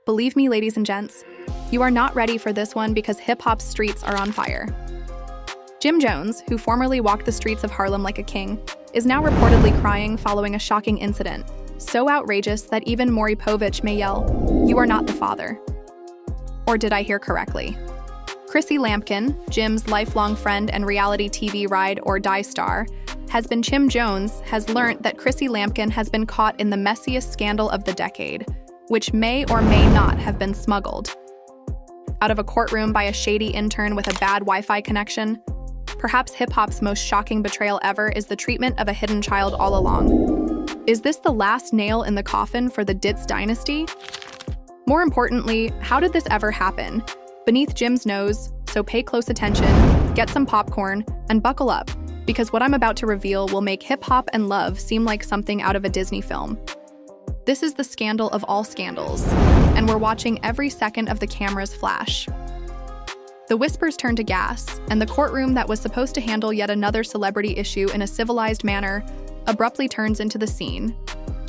Believe me, ladies and gents, you are not ready for this one because hip-hop's streets are on fire. Jim Jones, who formerly walked the streets of Harlem like a king, is now reportedly crying following a shocking incident, so outrageous that even Maury Povich may yell, "You are not the father." Or did I hear correctly? Chrissy Lampkin, Jim's lifelong friend and reality TV ride or die star, Jim Jones has learnt that Chrissy Lampkin has been caught in the messiest scandal of the decade, which may or may not have been smuggled out of a courtroom by a shady intern with a bad Wi-Fi connection. Perhaps hip-hop's most shocking betrayal ever is the treatment of a hidden child all along. Is this the last nail in the coffin for the Ditz dynasty? More importantly, how did this ever happen? Beneath Jim's nose, so pay close attention, get some popcorn, and buckle up, because what I'm about to reveal will make hip-hop and love seem like something out of a Disney film. This is the scandal of all scandals, and we're watching every second of the camera's flash. The whispers turn to gas, and the courtroom that was supposed to handle yet another celebrity issue in a civilized manner abruptly turns into the scene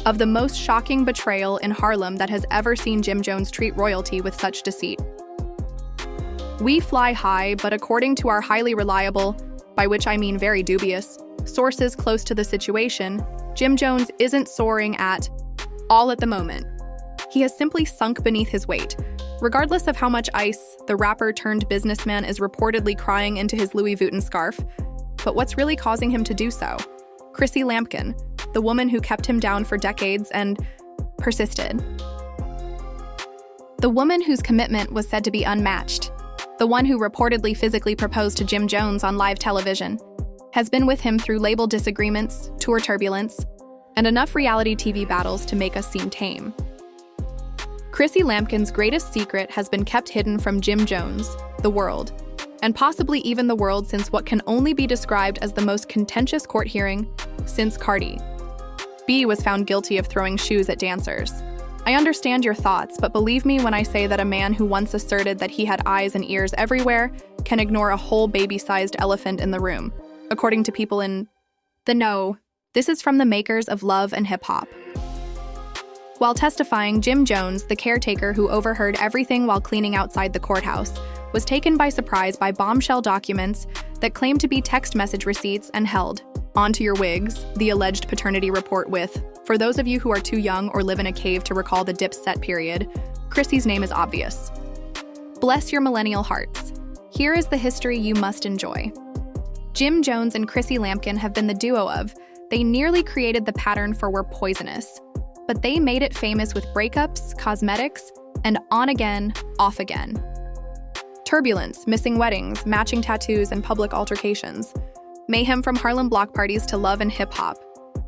of the most shocking betrayal in Harlem that has ever seen Jim Jones treat royalty with such deceit. We fly high, but according to our highly reliable, by which I mean very dubious, sources close to the situation, Jim Jones isn't soaring at all at the moment. He has simply sunk beneath his weight. Regardless of how much ice the rapper turned businessman is reportedly crying into his Louis Vuitton scarf, but what's really causing him to do so? Chrissy Lampkin, the woman who kept him down for decades and persisted. The woman whose commitment was said to be unmatched, the one who reportedly physically proposed to Jim Jones on live television, has been with him through label disagreements, tour turbulence, and enough reality TV battles to make us seem tame. Chrissy Lampkin's greatest secret has been kept hidden from Jim Jones, the world, and possibly even the world since what can only be described as the most contentious court hearing since Cardi B was found guilty of throwing shoes at dancers. I understand your thoughts, but believe me when I say that a man who once asserted that he had eyes and ears everywhere can ignore a whole baby-sized elephant in the room, according to people in the know. This is from the makers of Love and Hip Hop. While testifying, Jim Jones, the caretaker who overheard everything while cleaning outside the courthouse, was taken by surprise by Bombshell documents that claimed to be text message receipts and held onto your wigs, the alleged paternity report with, for those of you who are too young or live in a cave to recall the Dipset period, Chrissy's name is obvious. Bless your millennial hearts. Here is the history you must enjoy. Jim Jones and Chrissy Lampkin have been the duo of, they nearly created the pattern for We're Poisonous, but they made it famous with breakups, cosmetics, and on again, off again. Turbulence, missing weddings, matching tattoos, and public altercations. Mayhem from Harlem block parties to love and hip-hop.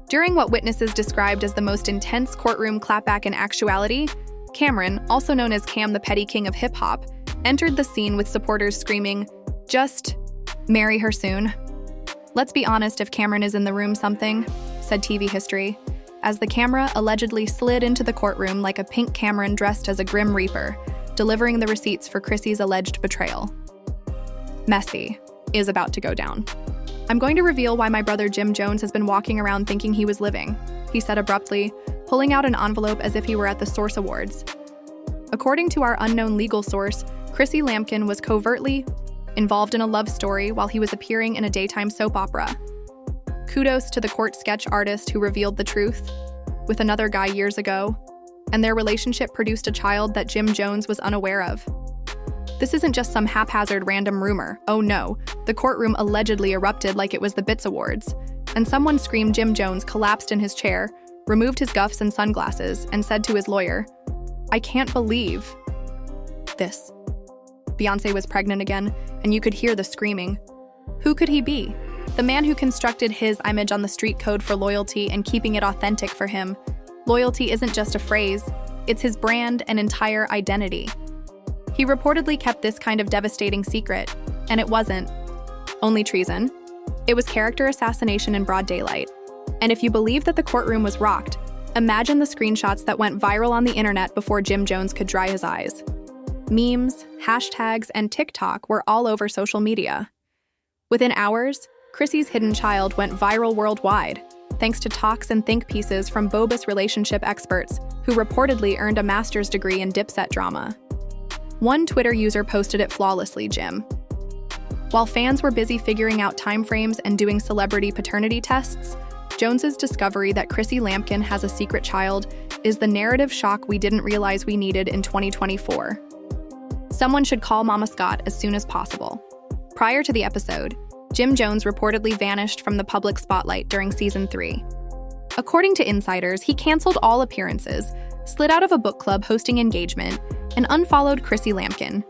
During what witnesses described as the most intense courtroom clapback in actuality, Cameron, also known as Cam the Petty King of hip-hop, entered the scene with supporters screaming, "Just marry her soon." Let's be honest, if Cameron is in the room something, said TV history, as the camera allegedly slid into the courtroom like a pink Cameron dressed as a Grim Reaper, delivering the receipts for Chrissy's alleged betrayal. Messy is about to go down. I'm going to reveal why my brother Jim Jones has been walking around thinking he was living, he said abruptly, pulling out an envelope as if he were at the Source Awards. According to our unknown legal source, Chrissy Lampkin was covertly involved in a love story while he was appearing in a daytime soap opera. Kudos to the court sketch artist who revealed the truth with another guy years ago, and their relationship produced a child that Jim Jones was unaware of. This isn't just some haphazard random rumor. Oh no, the courtroom allegedly erupted like it was the Bits Awards, and someone screamed Jim Jones collapsed in his chair, removed his guffs and sunglasses, and said to his lawyer, "I can't believe this." Beyoncé was pregnant again, and you could hear the screaming. Who could he be? The man who constructed his image on the street code for loyalty and keeping it authentic for him. Loyalty isn't just a phrase, it's his brand and entire identity. He reportedly kept this kind of devastating secret, and it wasn't only treason. It was character assassination in broad daylight. And if you believe that the courtroom was rocked, imagine the screenshots that went viral on the internet before Jim Jones could dry his eyes. Memes, hashtags, and TikTok were all over social media. Within hours, Chrissy's hidden child went viral worldwide, thanks to talks and think pieces from bogus relationship experts who reportedly earned a master's degree in dipset drama. One Twitter user posted it flawlessly, Jim. While fans were busy figuring out timeframes and doing celebrity paternity tests, Jones's discovery that Chrissy Lampkin has a secret child is the narrative shock we didn't realize we needed in 2024. Someone should call Mama Scott as soon as possible. Prior to the episode, Jim Jones reportedly vanished from the public spotlight during season 3. According to insiders, he canceled all appearances, slid out of a book club hosting engagement, and unfollowed Chrissy Lampkin.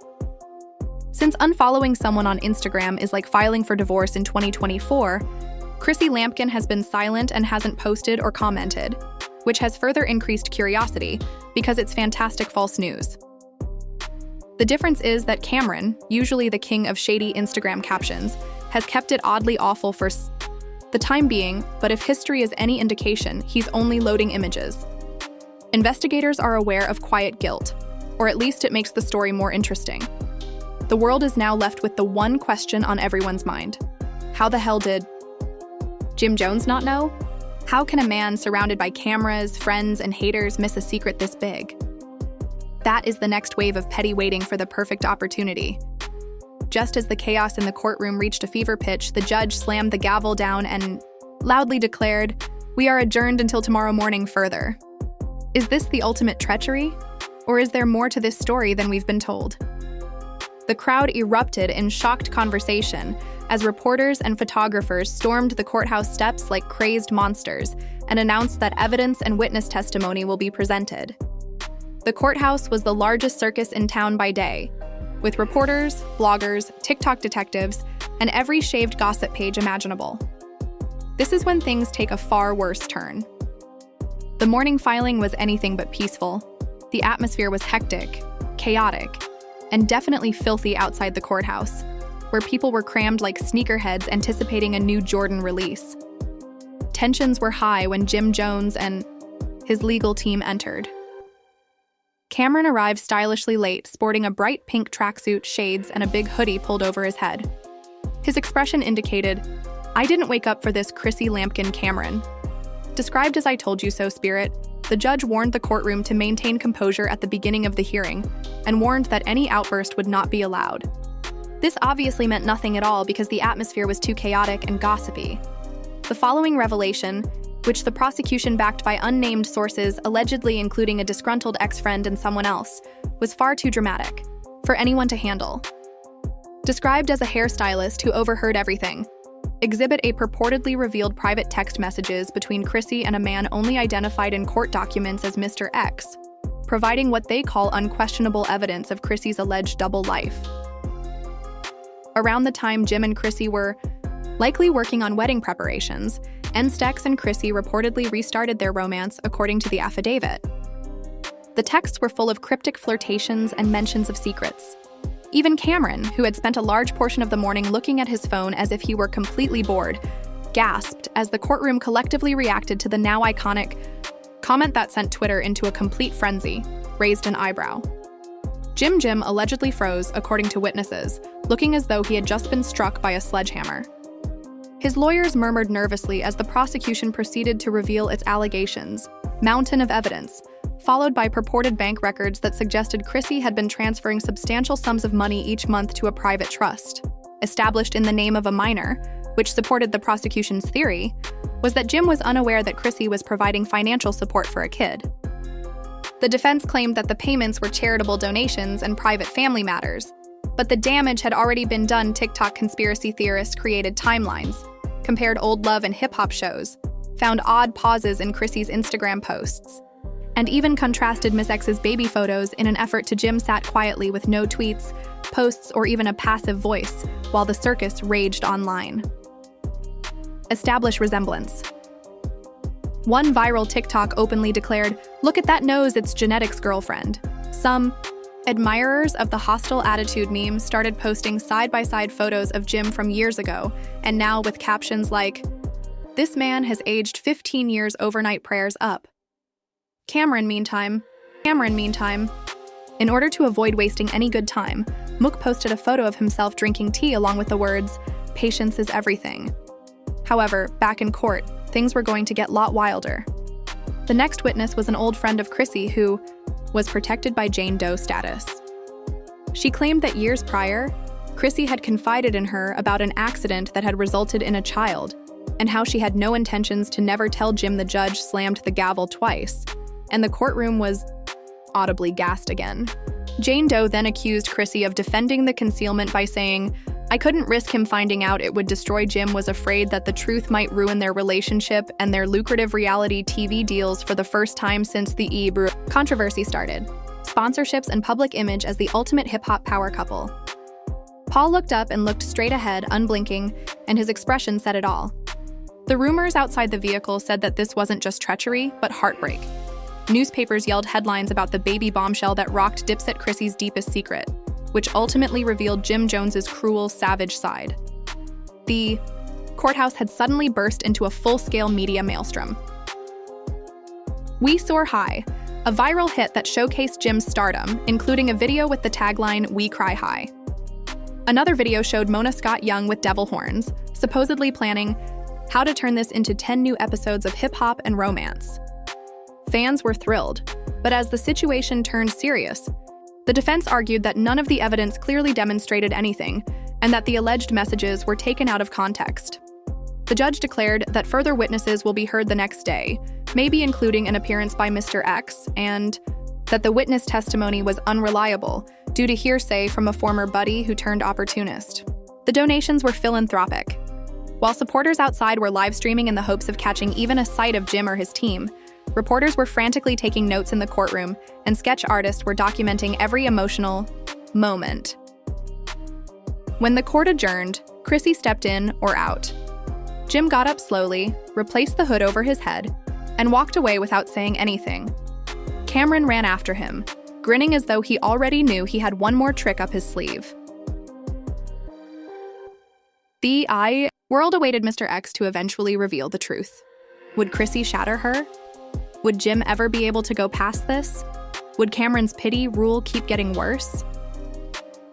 Since unfollowing someone on Instagram is like filing for divorce in 2024, Chrissy Lampkin has been silent and hasn't posted or commented, which has further increased curiosity because it's fantastic false news. The difference is that Cameron, usually the king of shady Instagram captions, has kept it oddly awful for the time being, but if history is any indication, he's only loading images. Investigators are aware of quiet guilt, or at least it makes the story more interesting. The world is now left with the one question on everyone's mind. How the hell did Jim Jones not know? How can a man surrounded by cameras, friends, and haters miss a secret this big? That is the next wave of petty waiting for the perfect opportunity. Just as the chaos in the courtroom reached a fever pitch, the judge slammed the gavel down and loudly declared, "We are adjourned until tomorrow morning further." Is this the ultimate treachery? Or is there more to this story than we've been told? The crowd erupted in shocked conversation as reporters and photographers stormed the courthouse steps like crazed monsters and announced that evidence and witness testimony will be presented. The courthouse was the largest circus in town by day, with reporters, bloggers, TikTok detectives, and every shaved gossip page imaginable. This is when things take a far worse turn. The morning filing was anything but peaceful. The atmosphere was hectic, chaotic, and definitely filthy outside the courthouse, where people were crammed like sneakerheads anticipating a new Jordan release. Tensions were high when Jim Jones and his legal team entered. Cameron arrived stylishly late, sporting a bright pink tracksuit, shades, and a big hoodie pulled over his head. His expression indicated, "I didn't wake up for this Chrissy Lampkin Cameron." Described as "I told you so" spirit, the judge warned the courtroom to maintain composure at the beginning of the hearing and warned that any outburst would not be allowed. This obviously meant nothing at all because the atmosphere was too chaotic and gossipy. The following revelation, which the prosecution backed by unnamed sources allegedly including a disgruntled ex-friend and someone else, was far too dramatic for anyone to handle. Described as a hairstylist who overheard everything, Exhibit A purportedly revealed private text messages between Chrissy and a man only identified in court documents as Mr. X, providing what they call unquestionable evidence of Chrissy's alleged double life. Around the time Jim and Chrissy were likely working on wedding preparations, N-Stex and Chrissy reportedly restarted their romance according to the affidavit. The texts were full of cryptic flirtations and mentions of secrets. Even Cameron, who had spent a large portion of the morning looking at his phone as if he were completely bored, gasped as the courtroom collectively reacted to the now iconic comment that sent Twitter into a complete frenzy, raised an eyebrow. Jim allegedly froze, according to witnesses, looking as though he had just been struck by a sledgehammer. His lawyers murmured nervously as the prosecution proceeded to reveal its allegations, mountain of evidence, followed by purported bank records that suggested Chrissy had been transferring substantial sums of money each month to a private trust, established in the name of a minor, which supported the prosecution's theory, was that Jim was unaware that Chrissy was providing financial support for a kid. The defense claimed that the payments were charitable donations and private family matters, but the damage had already been done. TikTok conspiracy theorists created timelines, compared old love and hip-hop shows, found odd pauses in Chrissy's Instagram posts, and even contrasted Miss X's baby photos in an effort to Jim sat quietly with no tweets, posts, or even a passive voice while the circus raged online. Establish resemblance. One viral TikTok openly declared, "Look at that nose, it's Genetic's girlfriend." Some admirers of the hostile attitude meme started posting side-by-side photos of Jim from years ago, and now with captions like, "This man has aged 15 years overnight prayers up." Cameron, meantime. In order to avoid wasting any good time, Mook posted a photo of himself drinking tea along with the words, "Patience is everything." However, back in court, things were going to get a lot wilder. The next witness was an old friend of Chrissy who was protected by Jane Doe status. She claimed that years prior, Chrissy had confided in her about an accident that had resulted in a child, and how she had no intentions to never tell Jim. The judge slammed the gavel twice, and the courtroom was audibly gasped again. Jane Doe then accused Chrissy of defending the concealment by saying, "I couldn't risk him finding out, it would destroy Jim, was afraid that the truth might ruin their relationship and their lucrative reality TV deals for the first time since the controversy started. Sponsorships and public image as the ultimate hip-hop power couple." Paul looked up and looked straight ahead, unblinking, and his expression said it all. The rumors outside the vehicle said that this wasn't just treachery, but heartbreak. Newspapers yelled headlines about the baby bombshell that rocked Dipset Chrissy's deepest secret, which ultimately revealed Jim Jones's cruel, savage side. The courthouse had suddenly burst into a full-scale media maelstrom. We Soar High, a viral hit that showcased Jim's stardom, including a video with the tagline, "We Cry High." Another video showed Mona Scott Young with devil horns, supposedly planning how to turn this into 10 new episodes of hip-hop and romance. Fans were thrilled, but as the situation turned serious, the defense argued that none of the evidence clearly demonstrated anything, and that the alleged messages were taken out of context. The judge declared that further witnesses will be heard the next day, maybe including an appearance by Mr. X, and that the witness testimony was unreliable due to hearsay from a former buddy who turned opportunist. The donations were philanthropic. While supporters outside were live streaming in the hopes of catching even a sight of Jim or his team, reporters were frantically taking notes in the courtroom, and sketch artists were documenting every emotional moment. When the court adjourned, Chrissy stepped in or out. Jim got up slowly, replaced the hood over his head, and walked away without saying anything. Cameron ran after him, grinning as though he already knew he had one more trick up his sleeve. The world awaited Mr. X to eventually reveal the truth. Would Chrissy shatter her? Would Jim ever be able to go past this? Would Cameron's pity rule keep getting worse?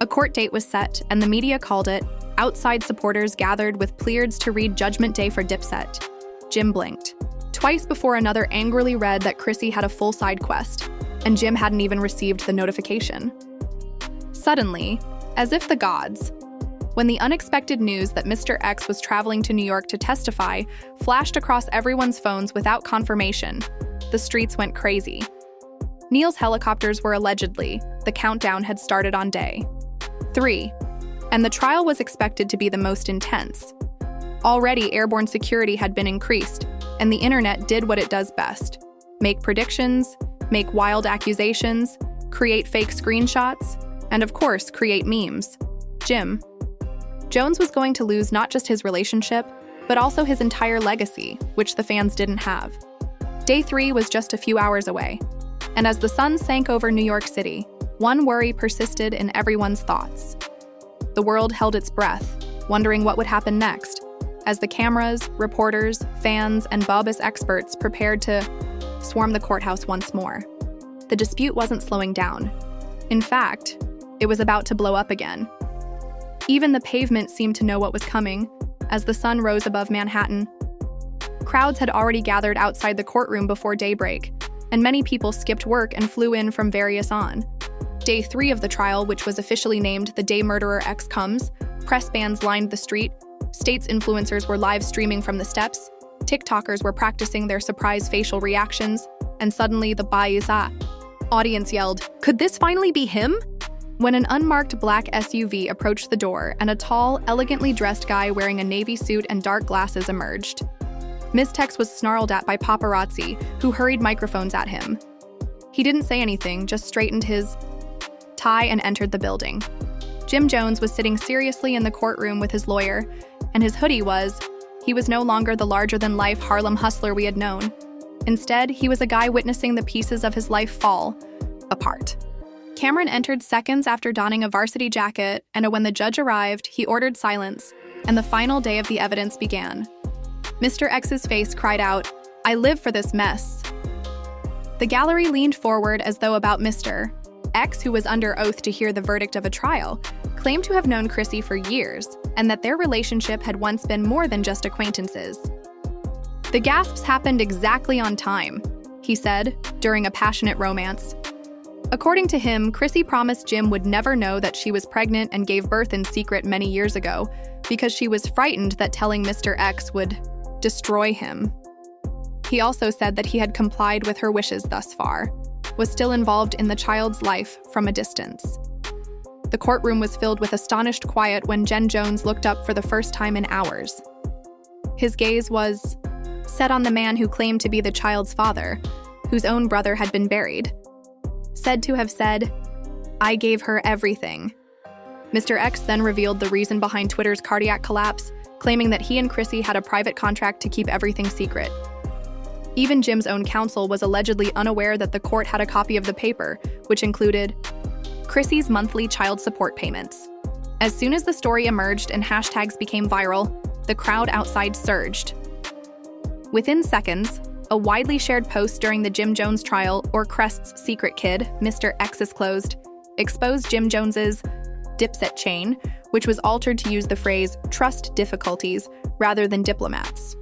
A court date was set, and the media called it. Outside supporters gathered with pleads to read Judgment Day for Dipset. Jim blinked twice before another angrily read that Chrissy had a full side quest, and Jim hadn't even received the notification. Suddenly, as if the gods, when the unexpected news that Mr. X was traveling to New York to testify flashed across everyone's phones without confirmation, the streets went crazy. Neil's helicopters were allegedly, the countdown had started on day 3, and the trial was expected to be the most intense. Already, airborne security had been increased, and the internet did what it does best: make predictions, make wild accusations, create fake screenshots, and of course, create memes. Jim Jones was going to lose not just his relationship, but also his entire legacy, which the fans didn't have. Day 3 was just a few hours away, and as the sun sank over New York City, one worry persisted in everyone's thoughts. The world held its breath, wondering what would happen next, as the cameras, reporters, fans, and Bobbas experts prepared to swarm the courthouse once more. The dispute wasn't slowing down. In fact, it was about to blow up again. Even the pavement seemed to know what was coming, as the sun rose above Manhattan. Crowds had already gathered outside the courtroom before daybreak, and many people skipped work and flew in from various on. Day 3 of the trial, which was officially named The Day Murderer X Comes, press bands lined the street, states influencers were live streaming from the steps, TikTokers were practicing their surprise facial reactions, and suddenly the audience yelled, "Could this finally be him?" When an unmarked black SUV approached the door and a tall, elegantly dressed guy wearing a navy suit and dark glasses emerged. Ms. Tex was snarled at by paparazzi, who hurried microphones at him. He didn't say anything, just straightened his tie and entered the building. Jim Jones was sitting seriously in the courtroom with his lawyer, and his hoodie he was no longer the larger-than-life Harlem hustler we had known. Instead, he was a guy witnessing the pieces of his life fall apart. Cameron entered seconds after donning a varsity jacket, and when the judge arrived, he ordered silence, and the final day of the evidence began. Mr. X's face cried out, "I live for this mess." The gallery leaned forward as though about Mr. X, who was under oath to hear the verdict of a trial, claimed to have known Chrissy for years, and that their relationship had once been more than just acquaintances. "The gasps happened exactly on time," he said, during a passionate romance. According to him, Chrissy promised Jim would never know that she was pregnant and gave birth in secret many years ago because she was frightened that telling Mr. X would destroy him. He also said that he had complied with her wishes thus far, was still involved in the child's life from a distance. The courtroom was filled with astonished quiet when Jen Jones looked up for the first time in hours. His gaze was set on the man who claimed to be the child's father, whose own brother had been buried. Said to have said, "I gave her everything." Mr. X then revealed the reason behind Twitter's cardiac collapse, claiming that he and Chrissy had a private contract to keep everything secret. Even Jim's own counsel was allegedly unaware that the court had a copy of the paper, which included Chrissy's monthly child support payments. As soon as the story emerged and hashtags became viral, the crowd outside surged. Within seconds, a widely shared post during the Jim Jones trial, or Crest's secret kid, Mr. X is closed, exposed Jim Jones's Dipset chain, which was altered to use the phrase "trust difficulties" rather than diplomats.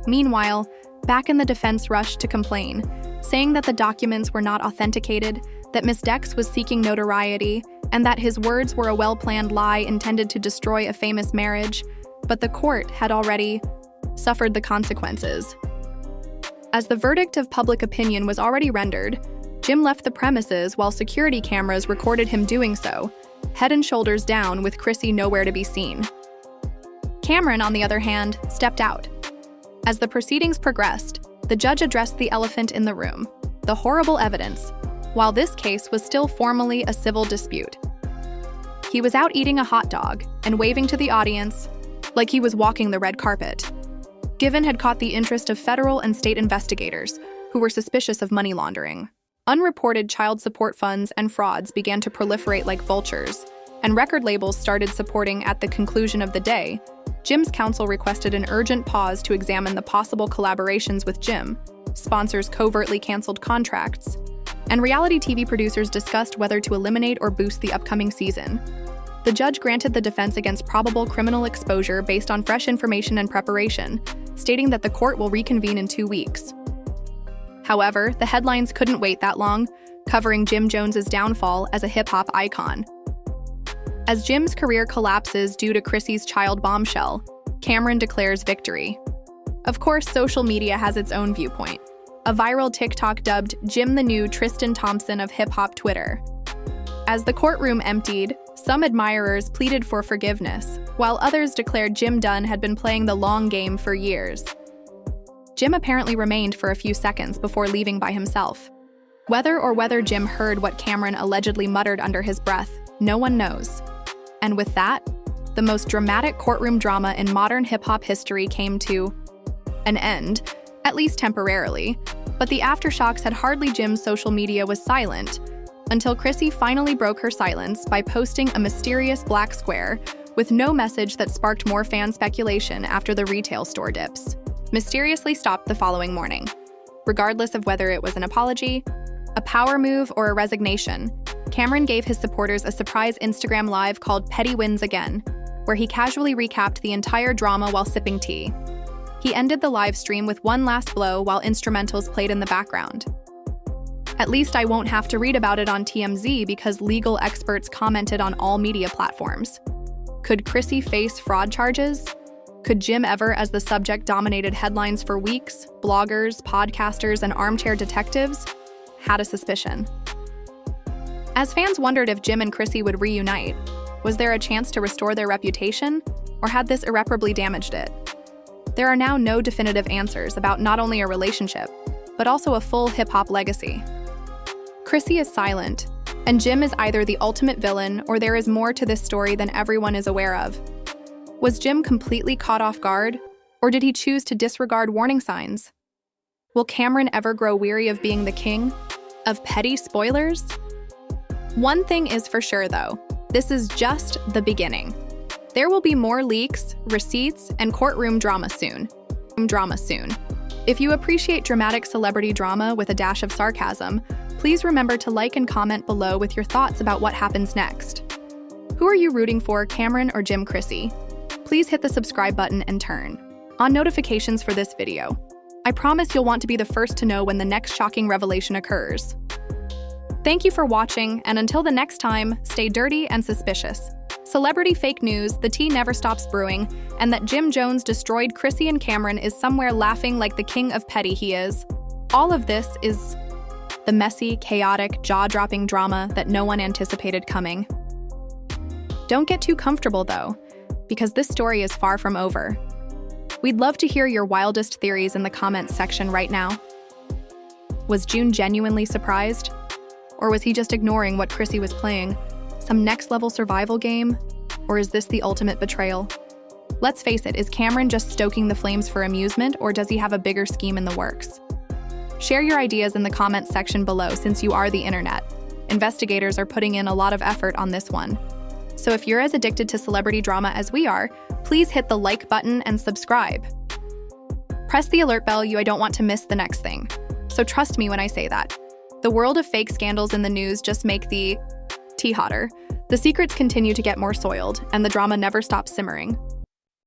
Meanwhile, back in the defense rushed to complain, saying that the documents were not authenticated, that Ms. Dex was seeking notoriety, and that his words were a well-planned lie intended to destroy a famous marriage, but the court had already suffered the consequences. As the verdict of public opinion was already rendered, Jim left the premises while security cameras recorded him doing so, head and shoulders down with Chrissy nowhere to be seen. Cameron, on the other hand, stepped out. As the proceedings progressed, the judge addressed the elephant in the room, the horrible evidence, while this case was still formally a civil dispute. He was out eating a hot dog and waving to the audience like he was walking the red carpet. Given had caught the interest of federal and state investigators who were suspicious of money laundering. Unreported child support funds and frauds began to proliferate like vultures, and record labels started supporting. At the conclusion of the day, Jim's counsel requested an urgent pause to examine the possible collaborations with Jim, sponsors covertly canceled contracts, and reality TV producers discussed whether to eliminate or boost the upcoming season. The judge granted the defense against probable criminal exposure based on fresh information and preparation, stating that the court will reconvene in 2 weeks. However, the headlines couldn't wait that long, covering Jim Jones's downfall as a hip-hop icon. As Jim's career collapses due to Chrissy's child Bombshell, Cameron declares victory. Of course, social media has its own viewpoint. A viral TikTok dubbed Jim the new Tristan Thompson of hip-hop Twitter. As the courtroom emptied, some admirers pleaded for forgiveness, while others declared Jim Dunn had been playing the long game for years. Jim apparently remained for a few seconds before leaving by himself. Whether Jim heard what Cameron allegedly muttered under his breath, no one knows. And with that, the most dramatic courtroom drama in modern hip-hop history came to an end, at least temporarily, but the aftershocks had hardly. Jim's social media was silent, until Chrissy finally broke her silence by posting a mysterious black square with no message that sparked more fan speculation after the retail store dips mysteriously stopped the following morning. Regardless of whether it was an apology, a power move, or a resignation, Cameron gave his supporters a surprise Instagram live called Petty Wins Again, where he casually recapped the entire drama while sipping tea. He ended the live stream with one last blow while instrumentals played in the background. At least I won't have to read about it on TMZ because legal experts commented on all media platforms. Could Chrissy face fraud charges? Could Jim ever, as the subject dominated headlines for weeks, bloggers, podcasters, and armchair detectives had a suspicion. As fans wondered if Jim and Chrissy would reunite, was there a chance to restore their reputation, or had this irreparably damaged it? There are now no definitive answers about not only a relationship, but also a full hip-hop legacy. Chrissy is silent, and Jim is either the ultimate villain or there is more to this story than everyone is aware of. Was Jim completely caught off guard, or did he choose to disregard warning signs? Will Cameron ever grow weary of being the king of petty spoilers? One thing is for sure, though, this is just the beginning. There will be more leaks, receipts, and courtroom drama soon. If you appreciate dramatic celebrity drama with a dash of sarcasm, please remember to like and comment below with your thoughts about what happens next. Who are you rooting for, Cameron or Jim Chrissy? Please hit the subscribe button and turn on notifications for this video. I promise you'll want to be the first to know when the next shocking revelation occurs. Thank you for watching, and until the next time, stay dirty and suspicious. Celebrity fake news, the tea never stops brewing, and that Jim Jones destroyed Chrissy and Cameron is somewhere laughing like the king of petty he is. All of this is the messy, chaotic, jaw-dropping drama that no one anticipated coming. Don't get too comfortable, though, because this story is far from over. We'd love to hear your wildest theories in the comments section right now. Was June genuinely surprised? Or was he just ignoring what Chrissy was playing? Some next-level survival game? Or is this the ultimate betrayal? Let's face it, is Cameron just stoking the flames for amusement, or does he have a bigger scheme in the works? Share your ideas in the comments section below since you are the internet. Investigators are putting in a lot of effort on this one. So if you're as addicted to celebrity drama as we are, please hit the like button and subscribe. Press the alert bell, you don't want to miss the next thing. So trust me when I say that. The world of fake scandals in the news just make the tea hotter. The secrets continue to get more soiled, and the drama never stops simmering.